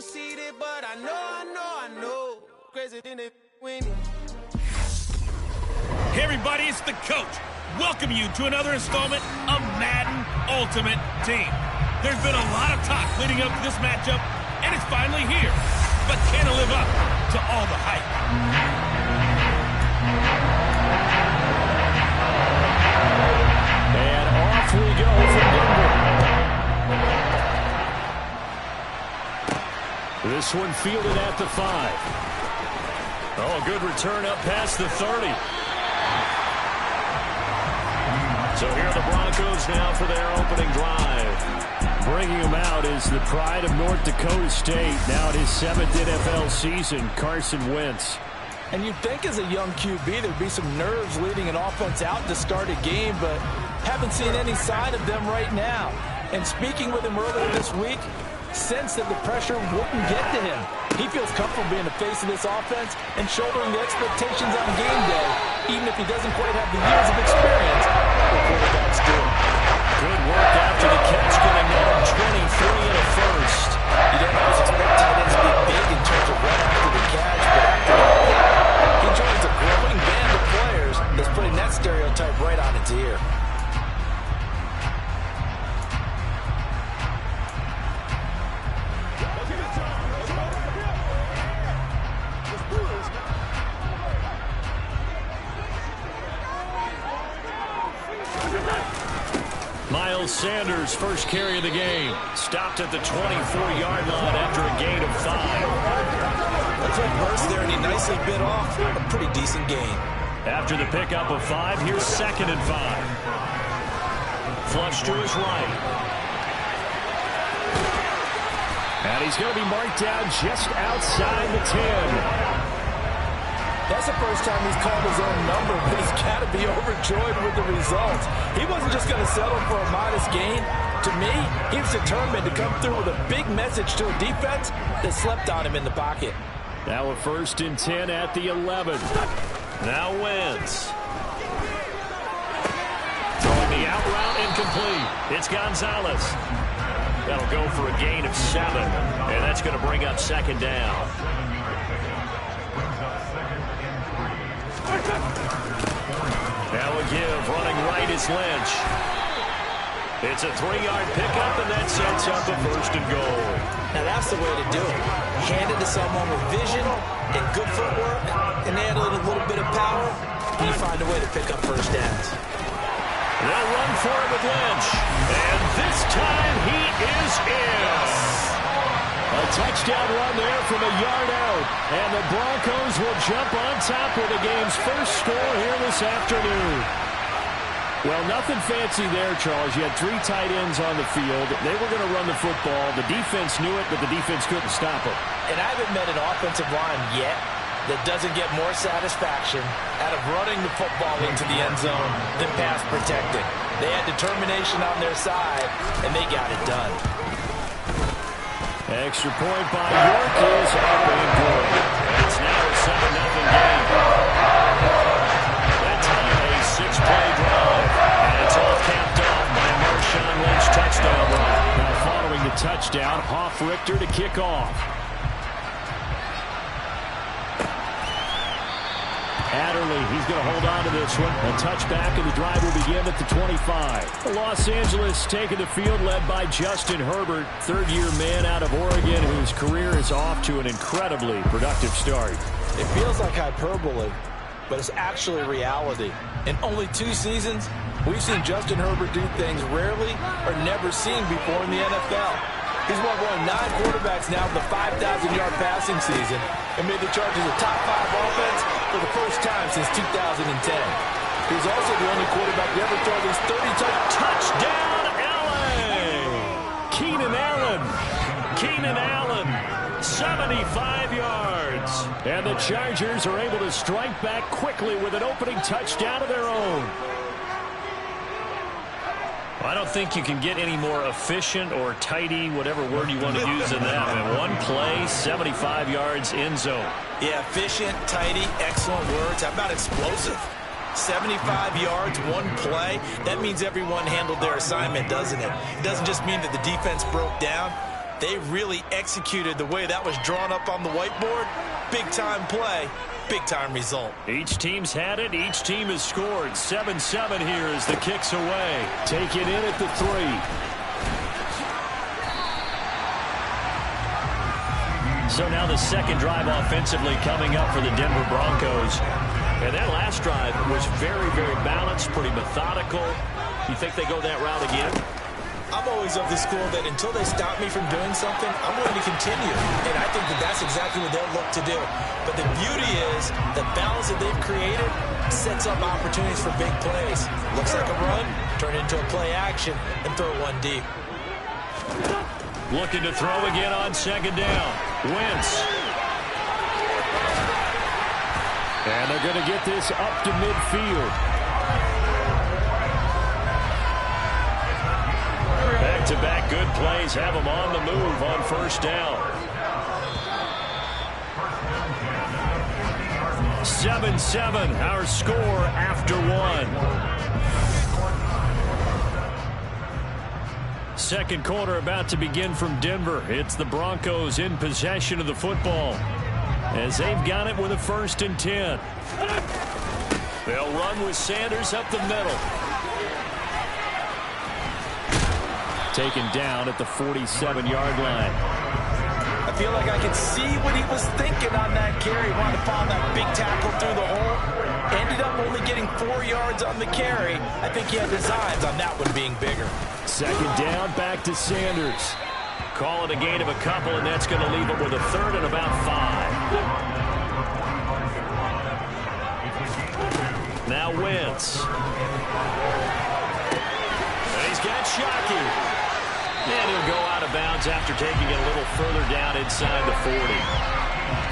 conceited, but I know. Crazy thing they winning. Hey everybody, it's the coach. Welcome you to another installment of Madden Ultimate Team. There's been a lot of talk leading up to this matchup, and it's finally here. But can it live up to all the hype? And off we go from Denver. This one fielded at the 5. Oh, good return up past the 30. So here are the Broncos now for their opening drive. Bringing him out is the pride of North Dakota State. Now at his 7th NFL season, Carson Wentz. And you'd think as a young QB there'd be some nerves leading an offense out to start a game, but haven't seen any sign of them right now. And speaking with him earlier this week, sensed that the pressure wouldn't get to him. He feels comfortable being the face of this offense and shouldering the expectations on game day, even if he doesn't quite have the years of experience the quarterbacks do. Good work after the catch, getting down 23 and a first. You don't always expect tight ends to be big in terms of run after the catch, but after that, he joins a growing band of players that's putting that stereotype right on its ear. Miles Sanders' first carry of the game. Stopped at the 24-yard line after a gain of 5. A quick burst there, and he nicely bit off a pretty decent gain. After the pickup of 5, here's 2nd and 5. Flush to his right. And he's going to be marked down just outside the 10. That's the first time he's called his own number, but he's got to be overjoyed with the results. He wasn't just going to settle for a modest gain. To me, he was determined to come through with a big message to a defense that slept on him in the pocket. Now a 1st and 10 at the 11. Now Wentz. Throwing the out route incomplete. It's Gonzalez. That'll go for a gain of 7, and that's going to bring up 2nd down. Now a give, running right is Lynch. It's a 3-yard pickup, and that sets up a 1st and goal. Now that's the way to do it. Hand it to someone with vision and good footwork, and add a little bit of power, and you find a way to pick up first downs. They'll run for it with Lynch. And this time he is in. A touchdown run there from a yard out. And the Broncos will jump on top with the game's first score here this afternoon. Well, nothing fancy there, Charles. You had 3 tight ends on the field. They were going to run the football. The defense knew it, but the defense couldn't stop it. And I haven't met an offensive line yet that doesn't get more satisfaction out of running the football into the end zone than pass protecting. They had determination on their side, and they got it done. Extra point by York is up and good. It's now a 7-0 game. That time a 6-play drive. And it's all capped off by a Marshawn Lynch touchdown run. Now following the touchdown, Hoff-Richter to kick off. Adderley, he's going to hold on to this one. A touchback, and the drive will begin at the 25. Los Angeles taking the field, led by Justin Herbert, 3rd-year man out of Oregon, whose career is off to an incredibly productive start. It feels like hyperbole, but it's actually reality. In only 2 seasons, we've seen Justin Herbert do things rarely or never seen before in the NFL. He's won 9 quarterbacks now with a 5,000-yard passing season and made the Chargers a top 5 offense for the first time since 2010. He's also the only quarterback to ever throw these 30 touchdown, LA! Keenan Allen, 75 yards. And the Chargers are able to strike back quickly with an opening touchdown of their own. I don't think you can get any more efficient or tidy, whatever word you want to use in that. And 1 play, 75 yards, end zone. Yeah, efficient, tidy, excellent words. How about explosive? 75 yards, 1 play. That means everyone handled their assignment, doesn't it? It doesn't just mean that the defense broke down. They really executed the way that was drawn up on the whiteboard. Big-time play, big-time result. Each team's had it. Each team has scored. 7-7 here as the kick's away. Take it in at the 3. So now the second drive offensively coming up for the Denver Broncos. And that last drive was very, very balanced, pretty methodical. You think they go that route again? I'm always of the school that until they stop me from doing something, I'm going to continue. And I think that that's exactly what they'll look to do. But the beauty is the balance that they've created sets up opportunities for big plays. Looks like a run, turn into a play action, and throw one deep. Looking to throw again on second down. Wentz. And they're going to get this up to midfield. Back-to-back good plays have them on the move on first down. 7-7, our score after 1. Second quarter about to begin from Denver. It's the Broncos in possession of the football as they've got it with a 1st and 10. They'll run with Sanders up the middle. Taken down at the 47-yard line. I feel like I can see what he was thinking on that carry. Wanted to find that big tackle through the hole. Ended up only getting 4 yards on the carry. I think he had designs on that one being bigger. Second down, back to Sanders. Call it a gain of a couple, and that's going to leave him with a 3rd and about 5. Now Wentz. And he's got Shockey. And he'll go out of bounds after taking it a little further down inside the 40.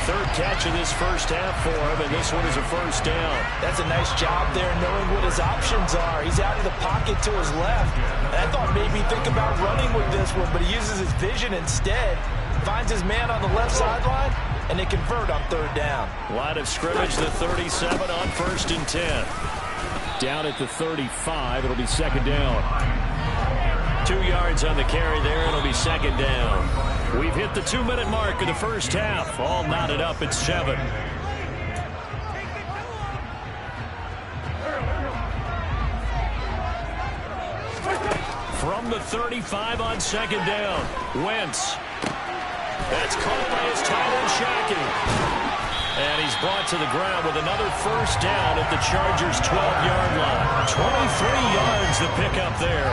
3rd catch of this first half for him, and this one is a 1st down. That's a nice job there knowing what his options are. He's out of the pocket to his left. And I thought maybe think about running with this one, but he uses his vision instead. Finds his man on the left sideline, and they convert on 3rd down. Line of scrimmage, the 37 on 1st and 10. Down at the 35, it'll be 2nd down. 2 yards on the carry there. It'll be 2nd down. We've hit the 2-minute mark of the first half. All knotted up at 7. From the 35 on 2nd down. Wentz. That's caught by his tight end, Shockey. And he's brought to the ground with another 1st down at the Chargers' 12-yard line. 23 yards the pickup there.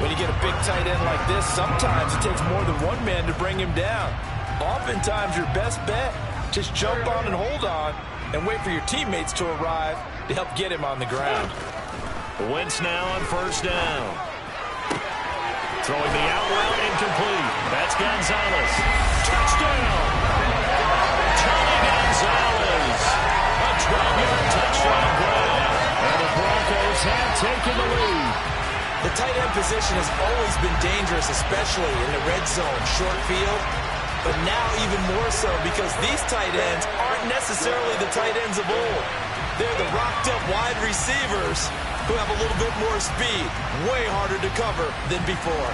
When you get a big tight end like this, sometimes it takes more than one man to bring him down. Oftentimes, your best bet, just jump on and hold on and wait for your teammates to arrive to help get him on the ground. Wentz now on 1st down. Throwing the out route incomplete. That's Gonzalez. Touchdown! Tony Gonzalez. A 12-yard touchdown grab. And the Broncos have taken the lead. The tight end position has always been dangerous, especially in the red zone, short field. But now even more so because these tight ends aren't necessarily the tight ends of old. They're the rocked-up wide receivers who have a little bit more speed, way harder to cover than before.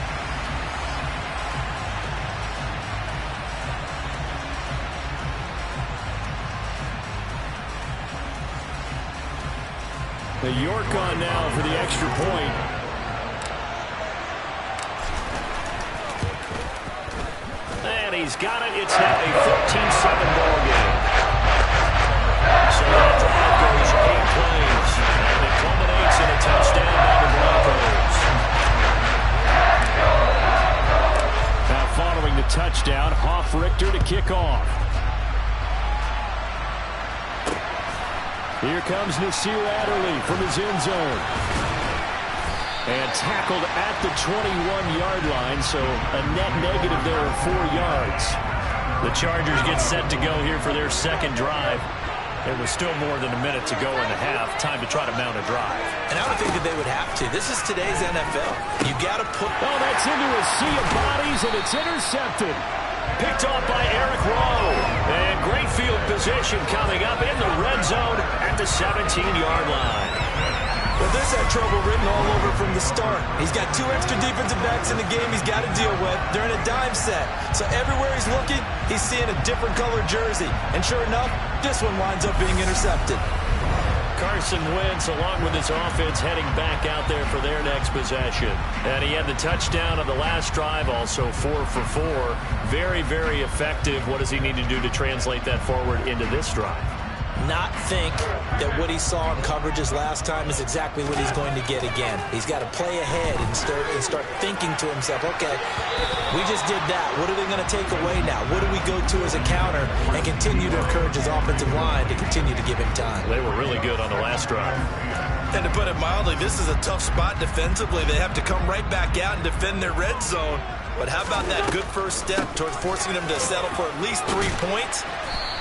The York on now for the extra point. And he's got it. It's now a 14-7 ball game. So that drive goes 8 plays. And it culminates in a touchdown by the Broncos. Now following the touchdown, Hoff-Richter to kick off. Here comes Nasir Adderley from his end zone. And tackled at the 21-yard line, so a net negative there of 4 yards. The Chargers get set to go here for their second drive. There was still more than a minute to go in the half. Time to try to mount a drive. And I would think that they would have to. This is today's NFL. You got to put... Oh, that's into a sea of bodies, and it's intercepted. Picked off by Eric Rowe. And great field position coming up in the red zone at the 17-yard line. Well, this had trouble written all over from the start. He's got 2 extra defensive backs in the game he's got to deal with. They're in a dime set. So everywhere he's looking, he's seeing a different colored jersey. And sure enough, this one winds up being intercepted. Carson Wentz, along with his offense, heading back out there for their next possession. And he had the touchdown on the last drive, also 4 for 4. Very, very effective. What does he need to do to translate that forward into this drive? Not think that what he saw in coverages last time is exactly what he's going to get again. He's got to play ahead and start thinking to himself, okay, we just did that. What are they going to take away now? What do we go to as a counter? And continue to encourage his offensive line to continue to give him time. They were really good on the last drive. And to put it mildly, this is a tough spot defensively. They have to come right back out and defend their red zone. But how about that good first step towards forcing them to settle for at least 3 points?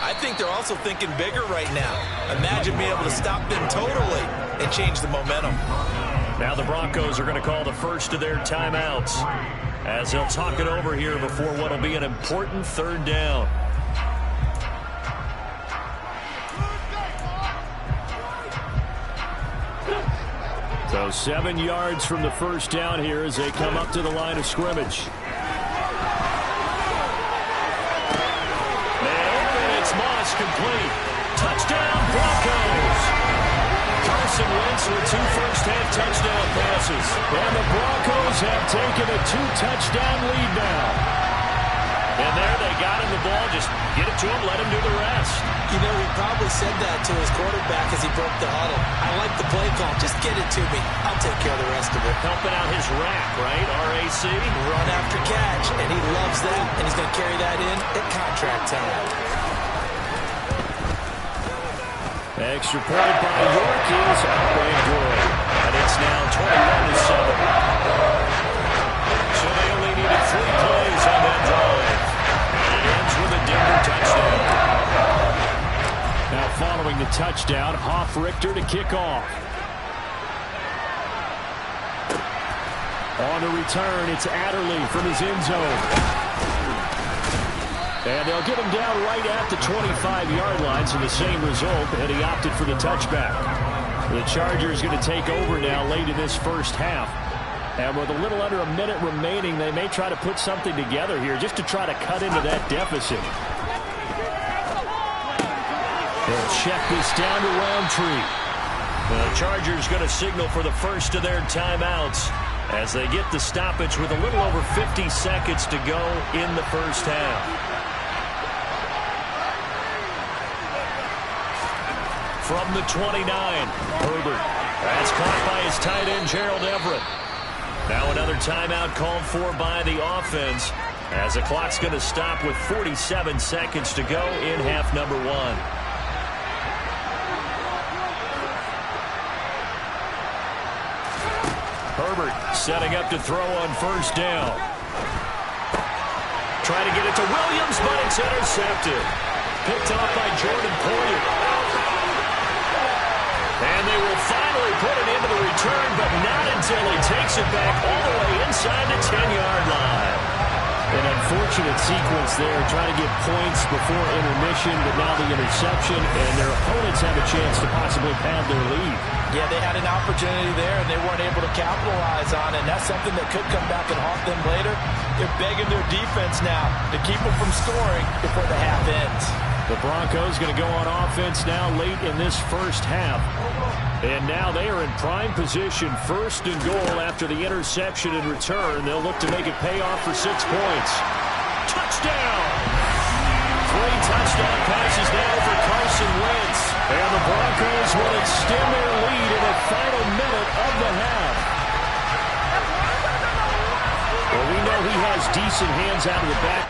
I think they're also thinking bigger right now. Imagine being able to stop them totally and change the momentum. Now the Broncos are going to call the first of their timeouts as they'll talk it over here before what will be an important 3rd down. So 7 yards from the first down here as they come up to the line of scrimmage. Complete. Touchdown, Broncos. Carson Wentz with 2 first-half touchdown passes. And the Broncos have taken a 2-touchdown lead now. And there they got him the ball. Just get it to him, let him do the rest. You know, he probably said that to his quarterback as he broke the huddle. I like the play call. Just get it to me. I'll take care of the rest of it. Helping out his rack, right? RAC. Run after catch. And he loves that. And he's going to carry that in at contract time. Extra point by York is out and good. And it's now 21-7. So they only needed 3 plays on that drive. And it ends with a Denver touchdown. Now following the touchdown, Richter to kick off. On the return, it's Adderley from his end zone. And they'll get him down right at the 25-yard line, so the same result, and he opted for the touchback. The Chargers going to take over now late in this first half. And with a little under a minute remaining, they may try to put something together here just to try to cut into that deficit. They'll check this down to Roundtree. The Chargers going to signal for the first of their timeouts as they get the stoppage with a little over 50 seconds to go in the first half. From the 29, Herbert. That's caught by his tight end, Gerald Everett. Now another timeout called for by the offense as the clock's going to stop with 47 seconds to go in half number 1. Herbert setting up to throw on first down. Trying to get it to Williams, but it's intercepted. Picked off by Jordan Poyer. And they will finally put it into the return, but not until he takes it back all the way inside the 10-yard line. An unfortunate sequence there, trying to get points before intermission, but now the interception, and their opponents have a chance to possibly pad their lead. Yeah, they had an opportunity there, and they weren't able to capitalize on it. And that's something that could come back and haunt them later. They're begging their defense now to keep them from scoring before the half ends. The Broncos going to go on offense now late in this first half. And now they are in prime position, 1st and goal after the interception and return. They'll look to make it pay off for 6 points. Touchdown! 3 touchdown passes now for Carson Wentz. And the Broncos will extend their lead in the final minute of the half. Well, we know he has decent hands out of the back.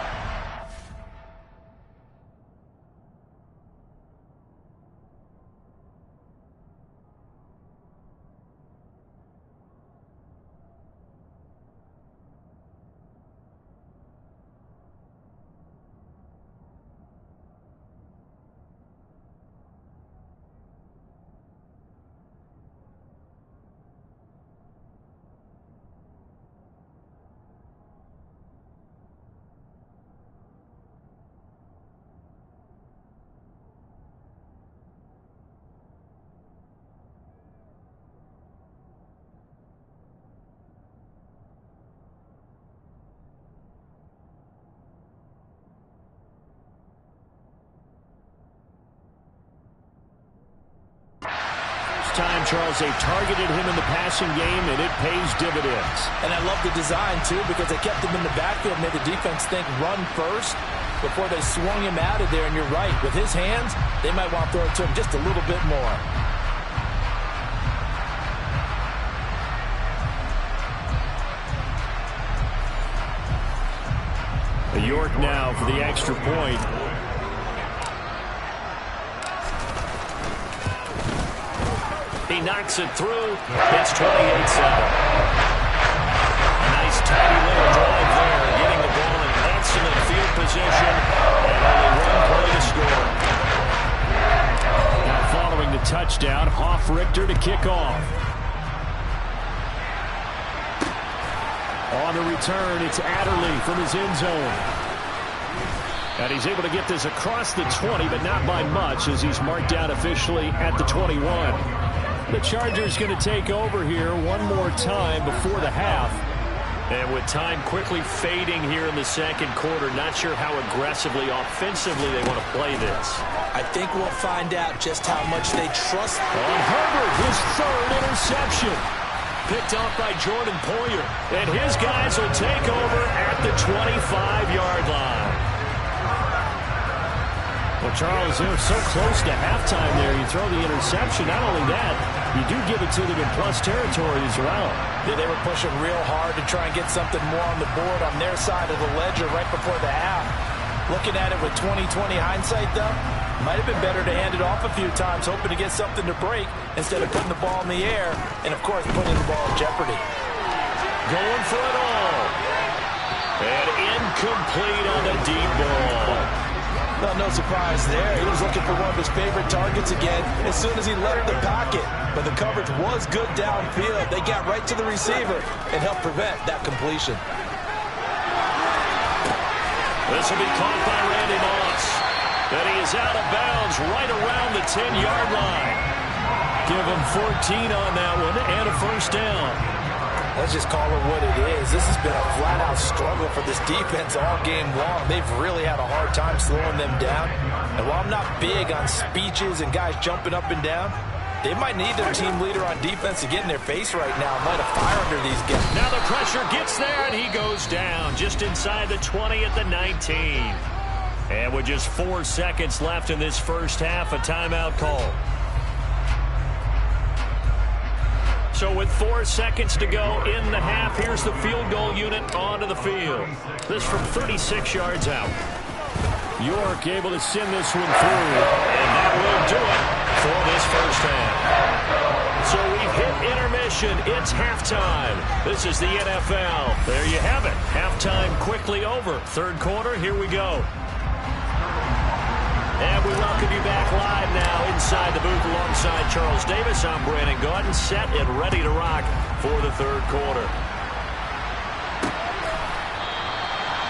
time, Charles, they've targeted him in the passing game, and it pays dividends. And I love the design, too, because they kept him in the backfield, made the defense think run first before they swung him out of there. And you're right, with his hands, they might want to throw it to him just a little bit more. York now for the extra point. He knocks it through. It's 28-7. A nice tidy little drive there, getting the ball in excellent field position, and only one play to score. Now following the touchdown, Hoff-Richter to kick off. On the return, it's Adderley from his end zone. And he's able to get this across the 20, but not by much, as he's marked down officially at the 21. The Chargers going to take over here one more time before the half. And with time quickly fading here in the second quarter, not sure how aggressively, offensively they want to play this. I think we'll find out just how much they trust. On Herbert, his third interception. Picked off by Jordan Poyer. And his guys will take over at the 25-yard line. Well, Charles, they're so close to halftime there. You throw the interception. Not only that, you do give it to them in plus territory as well. Yeah, they were pushing real hard to try and get something more on the board on their side of the ledger right before the half. Looking at it with 20/20 hindsight, though, might have been better to hand it off a few times, hoping to get something to break instead of putting the ball in the air and, of course, putting the ball in jeopardy. Going for it all. And incomplete on the deep ball. Well, no surprise there. He was looking for one of his favorite targets again as soon as he left the pocket. But the coverage was good downfield. They got right to the receiver and helped prevent that completion. This will be caught by Randy Moss. And he is out of bounds right around the 10-yard line. Give him 14 on that one and a first down. Let's just call it what it is. This has been a flat-out struggle for this defense all game long. They've really had a hard time slowing them down. And while I'm not big on speeches and guys jumping up and down, they might need their team leader on defense to get in their face right now and light a fire under these guys. Now the pressure gets there, and he goes down just inside the 20 at the 19. And with just 4 seconds left in this first half, a timeout call. So with 4 seconds to go in the half, here's the field goal unit onto the field. This from 36 yards out. York able to send this one through. And that will do it for this first half. So we've hit intermission. It's halftime. This is the NFL. There you have it. Halftime quickly over. Third quarter, here we go. And we welcome you back live now inside the booth alongside Charles Davis. I'm Brandon Gaudin, set and ready to rock for the third quarter.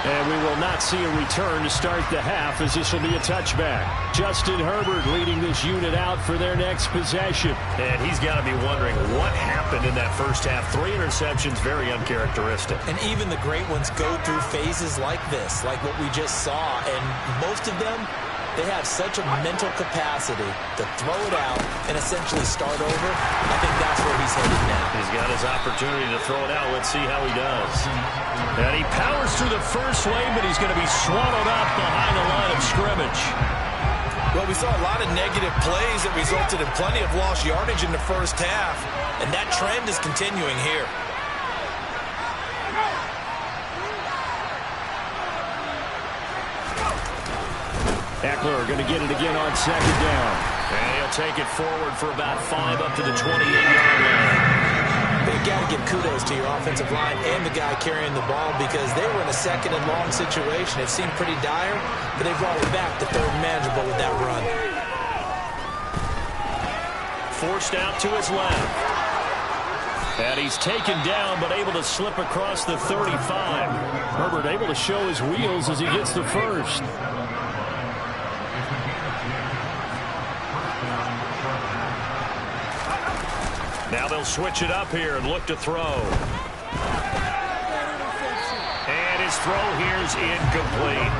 And we will not see a return to start the half, as this will be a touchback. Justin Herbert leading this unit out for their next possession. And he's got to be wondering what happened in that first half. 3 interceptions, very uncharacteristic. And even the great ones go through phases like this, like what we just saw. And most of them, they have such a mental capacity to throw it out and essentially start over. I think that's where he's headed now. He's got his opportunity to throw it out. Let's see how he does. And he powers through the first lane, but he's going to be swallowed up behind the line of scrimmage. Well, we saw a lot of negative plays that resulted in plenty of lost yardage in the first half, and that trend is continuing here. Eckler going to get it again on second down. And he'll take it forward for about 5 up to the 28-yard line. They got to give kudos to your offensive line and the guy carrying the ball, because they were in a second and long situation. It seemed pretty dire, but they brought it back to third and manageable with that run. Forced out to his left. And he's taken down, but able to slip across the 35. Herbert able to show his wheels as he gets the first. Now they'll switch it up here and look to throw. And his throw here is incomplete.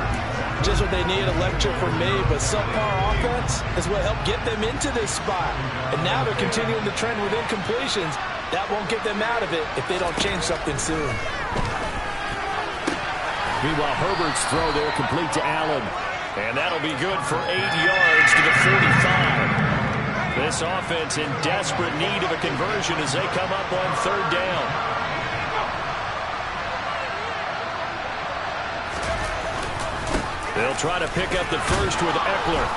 just what they need, a lecture from me, but subpar offense is what helped get them into this spot. And now they're continuing the trend with incompletions. That won't get them out of it if they don't change something soon. Meanwhile, Herbert's throw there complete to Allen. And that'll be good for 8 yards to the 45. This offense in desperate need of a conversion as they come up on 3rd down. They'll try to pick up the first with Eckler.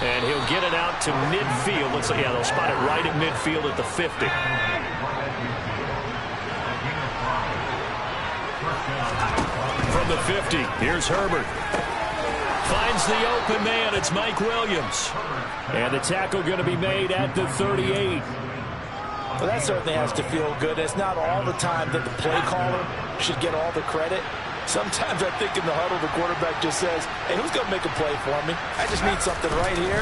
And he'll get it out to midfield. Looks like, yeah, they'll spot it right at midfield at the 50. From the 50, here's Herbert. Finds the open man. It's Mike Williams. And the tackle going to be made at the 38. Well, that certainly has to feel good. It's not all the time that the play caller should get all the credit. Sometimes I think in the huddle, the quarterback just says, hey, who's going to make a play for me? I just need something right here.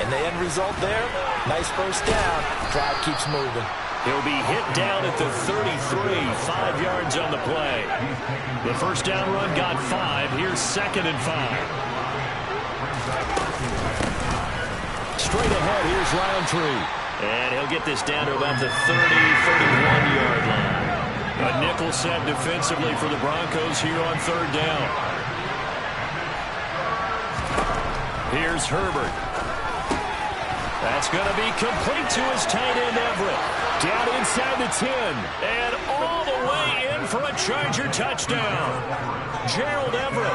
And the end result there, nice first down. Drive keeps moving. He'll be hit down at the 33, 5 yards on the play. The first down run got 5. Here's 2nd and 5. Straight ahead, here's Roundtree. And he'll get this down to about the 30, 31-yard line. A nickel set defensively for the Broncos here on 3rd down. Here's Herbert. That's going to be complete to his tight end Everett. Down inside the 10. And all the way in for a Charger touchdown. Gerald Everett,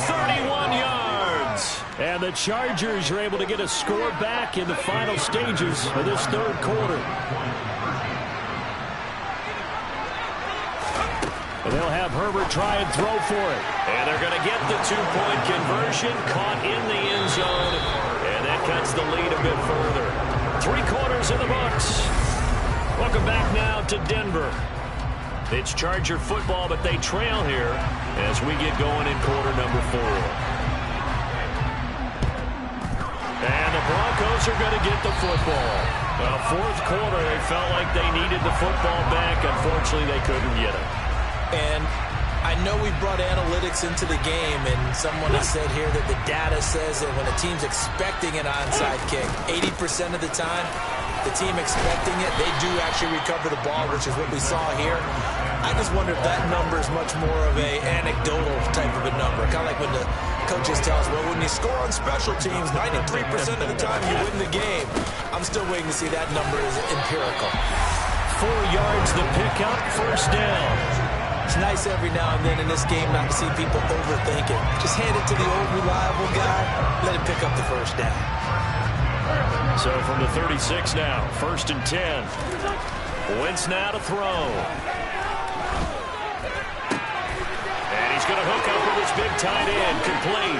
31 yards. And the Chargers are able to get a score back in the final stages of this 3rd quarter. They'll have Herbert try and throw for it. And they're going to get the 2-point conversion, caught in the end zone. And that cuts the lead a bit further. 3 quarters in the books. Welcome back now to Denver. It's Charger football, but they trail here as we get going in quarter number 4. And the Broncos are going to get the football. Well, 4th quarter, they felt like they needed the football back. Unfortunately, they couldn't get it. And I know we brought analytics into the game, and someone has said here that the data says that when a team's expecting an onside kick, 80% of the time, the team expecting it, they do actually recover the ball, which is what we saw here. I just wonder if that number is much more of a anecdotal type of a number. Kind of like when the coaches tell us, well, when you score on special teams, 93% of the time you win the game. I'm still waiting to see that number is empirical. 4 yards the pickup, first down. It's nice every now and then in this game not to see people overthink it. Just hand it to the old reliable guy, let him pick up the first down. So from the 36 now, 1st and 10. Wentz now to throw. And he's going to hook up with his big tight end, complete.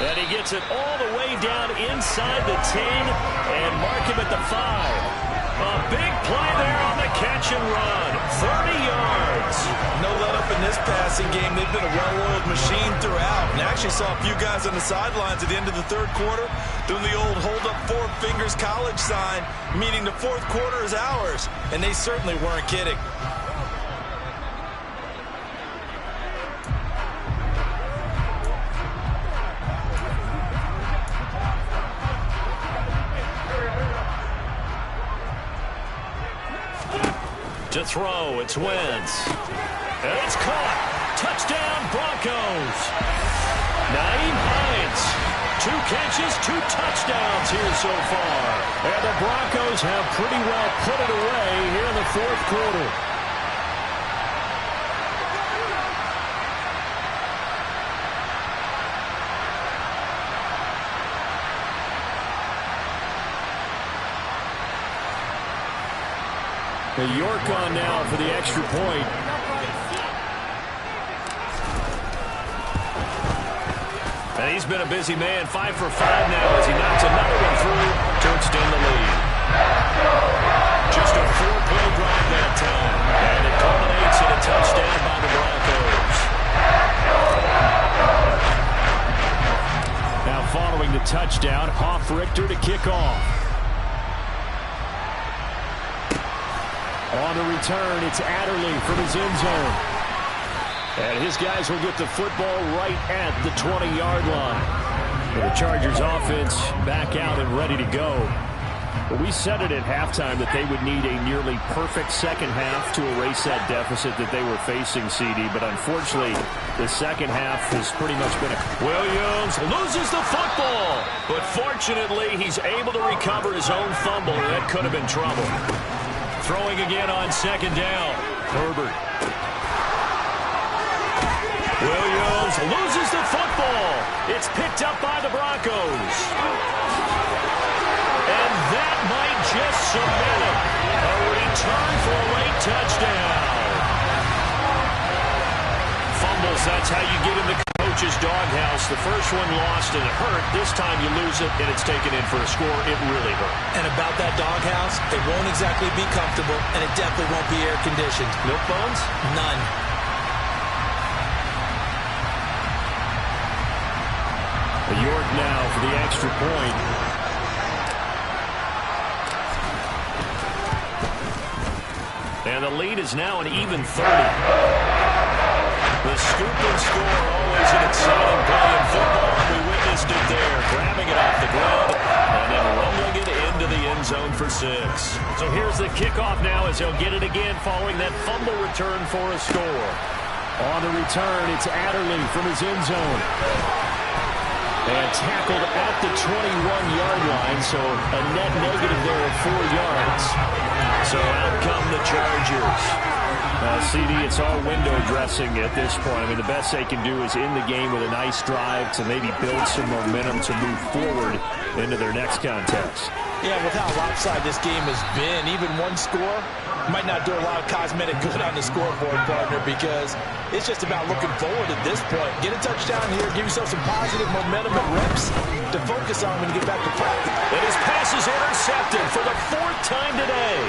And he gets it all the way down inside the 10 and mark him at the 5. A big play there on the catch and run. 30 yards. No let up in this passing game. They've been a well-oiled machine throughout. And I actually saw a few guys on the sidelines at the end of the 3rd quarter doing the old hold up 4 fingers college sign, meaning the 4th quarter is ours. And they certainly weren't kidding. To throw, it's Wentz. And it's caught. Touchdown, Broncos. Nyheim Hines. 2 catches, 2 touchdowns here so far. And the Broncos have pretty well put it away here in the 4th quarter. York on now for the extra point. And he's been a busy man, 5 for 5 now as he knocks another one through to extend the lead. Just a 4-play drive that time. And it culminates in a touchdown by the Broncos. Now following the touchdown, Hoff-Richter to kick off. On the return, it's Adderley from his end zone. And his guys will get the football right at the 20-yard line. And the Chargers offense back out and ready to go. Well, we said it at halftime that they would need a nearly perfect second half to erase that deficit that they were facing, CD. But unfortunately, the second half has pretty much been Williams loses the football. But fortunately, he's able to recover his own fumble. That could have been trouble. Throwing again on second down. Herbert. Williams loses the football. It's picked up by the Broncos. And that might just cement him. A return for a late touchdown. Fumbles, that's how you get in the coach's doghouse. The first one lost and it hurt. This time you lose it and it's taken in for a score. It really hurt. And about that doghouse, it won't exactly be comfortable, and it definitely won't be air-conditioned. Milk bones? None. York now for the extra point. And the lead is now an even 30. The scoop and score, always an exciting play in football. We witnessed it there, grabbing it off the ground and then rumbling it into the end zone for 6. So here's the kickoff now as he'll get it again following that fumble return for a score. On the return, it's Adderley from his end zone. And tackled at the 21-yard line, so a net negative there of 4 yards. So out come the Chargers. CD, it's all window dressing at this point. I mean, the best they can do is in the game with a nice drive to maybe build some momentum to move forward into their next contest. Yeah, with how lopsided this game has been, even one score might not do a lot of cosmetic good on the scoreboard, partner, because it's just about looking forward at this point. Get a touchdown here, give yourself some positive momentum and reps to focus on when you get back to practice. And his pass is intercepted for the 4th time today.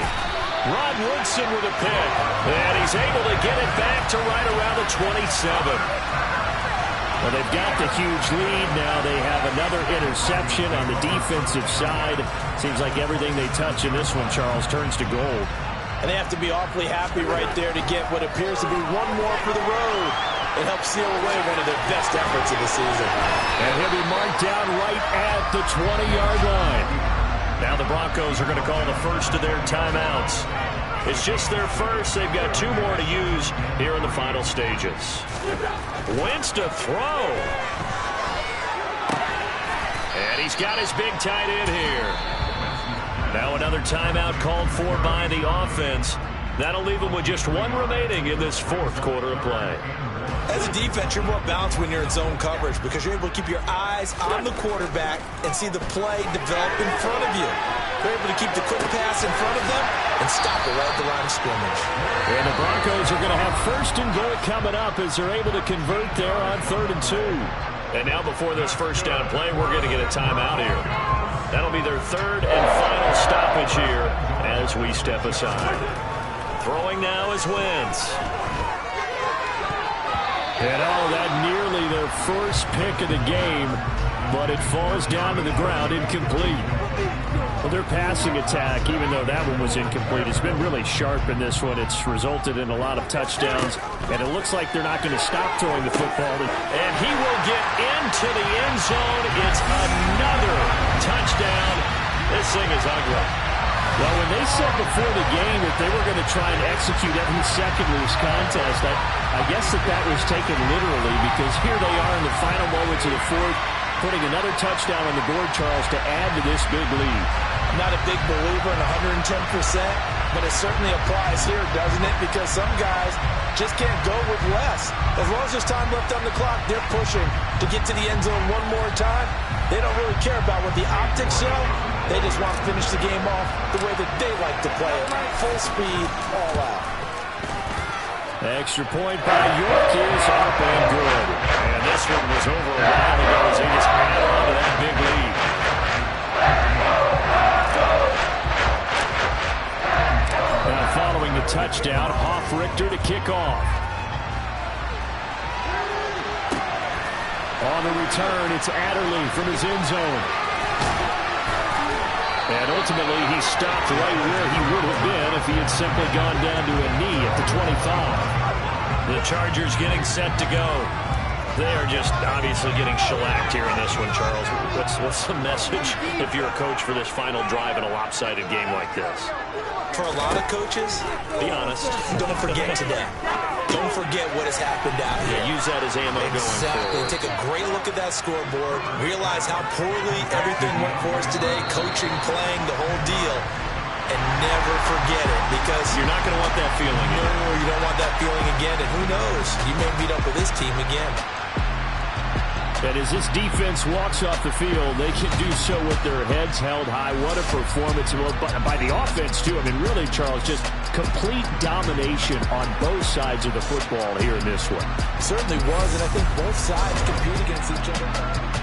Rod Woodson with a pick. And he's able to get it back to right around the 27. Well, they've got the huge lead. Now they have another interception on the defensive side. Seems like everything they touch in this one, Charles, turns to gold. And they have to be awfully happy right there to get what appears to be one more for the road. It helps seal away one of their best efforts of the season. And he'll be marked down right at the 20-yard line. Now the Broncos are going to call the first of their timeouts. It's just their first. They've got 2 more to use here in the final stages. Wentz to throw. And he's got his big tight end here. Now another timeout called for by the offense. That'll leave them with just 1 remaining in this 4th quarter of play. As a defense, you're more balanced when you're in zone coverage because you're able to keep your eyes on the quarterback and see the play develop in front of you. You're able to keep the quick pass in front of them and stop it right at the line of scrimmage. And the Broncos are going to have 1st and goal coming up as they're able to convert there on 3rd and 2. And now before this first down play, we're going to get a timeout here. That'll be their 3rd and final stoppage here as we step aside. Throwing now is Wentz. And that nearly their first pick of the game, but it falls down to the ground incomplete. Well, their passing attack, even though that one was incomplete, has been really sharp in this one. It's resulted in a lot of touchdowns, and it looks like they're not going to stop throwing the football. And he will get into the end zone. It's another touchdown. This thing is ugly. Well, when they said before the game that they were going to try and execute every second of this contest, I guess that was taken literally, because here they are in the final moments of the 4th, putting another touchdown on the board, Charles, to add to this big lead. I'm not a big believer in 110%, but it certainly applies here, doesn't it? Because some guys just can't go with less. As long as there's time left on the clock, they're pushing to get to the end zone one more time. They don't really care about what the optics show. They just want to finish the game off the way that they like to play it. Full speed, all out. Extra point by York is up and good. And this one was over a while ago as he just added on to that big lead. Now following the touchdown, Hoff-Richter to kick off. On the return, it's Adderley from his end zone. And ultimately, he stopped right where he would have been if he had simply gone down to a knee at the 25. The Chargers getting set to go. They are just obviously getting shellacked here in this one, Charles. What's the message if you're a coach for this final drive in a lopsided game like this? For a lot of coaches, be honest, don't forget today. Don't forget what has happened out here. Yeah, use that as ammo going forward. Take a great look at that scoreboard. Realize how poorly everything went for us today. Coaching, playing, the whole deal. And never forget it, because you're not going to want that feeling. No, you don't want that feeling again. And who knows? You may meet up with this team again. And as this defense walks off the field, they can do so with their heads held high. What a performance by the offense, too. I mean, really, Charles, just complete domination on both sides of the football here in this one. Certainly was, and I think both sides compete against each other.